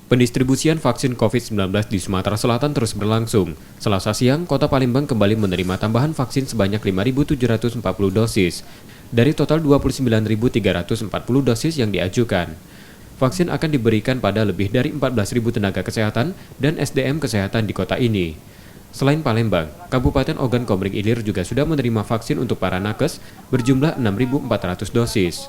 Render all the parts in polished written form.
Pendistribusian vaksin COVID-19 di Sumatera Selatan terus berlangsung. Selasa siang, Kota Palembang kembali menerima tambahan vaksin sebanyak 5.740 dosis dari total 29.340 dosis yang diajukan. Vaksin akan diberikan pada lebih dari 14.000 tenaga kesehatan dan SDM kesehatan di kota ini. Selain Palembang, Kabupaten Ogan Komering Ilir juga sudah menerima vaksin untuk para nakes berjumlah 6.400 dosis.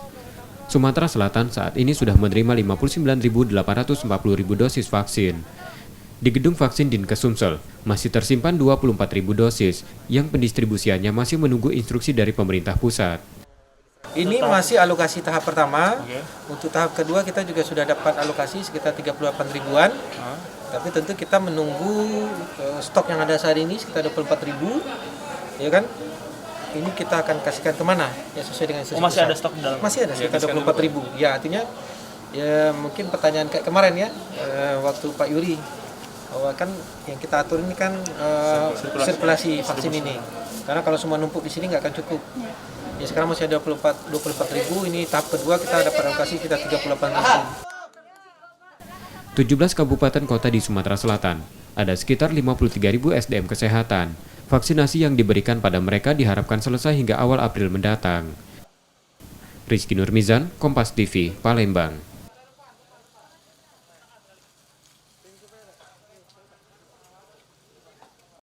Sumatera Selatan saat ini sudah menerima 59.840.000 dosis vaksin. Di gedung vaksin Dinkes Sumsel masih tersimpan 24.000 dosis yang pendistribusiannya masih menunggu instruksi dari pemerintah pusat. Ini masih alokasi tahap pertama. Untuk tahap kedua kita juga sudah dapat alokasi sekitar 38 ribuan. Tapi tentu kita menunggu stok yang ada saat ini sekitar 24.000, ya kan? Ini kita akan kasihkan kemana ya sesuai dengan instruksi. Masih ada stok di dalam? Masih ada sekitar 24.000. Ya artinya ya mungkin pertanyaan kayak kemarin ya waktu Pak Yuri bahwa kan yang kita atur ini kan sirkulasi vaksin ini. Karena kalau semua numpuk di sini nggak akan cukup. Ya sekarang masih ada 24.000. Ini tahap kedua kita dapat alokasi sekitar 38.000. 17 kabupaten kota di Sumatera Selatan ada sekitar 53.000 SDM kesehatan. Vaksinasi yang diberikan pada mereka diharapkan selesai hingga awal April mendatang. Rizky Nurmizan, Kompas TV, Palembang.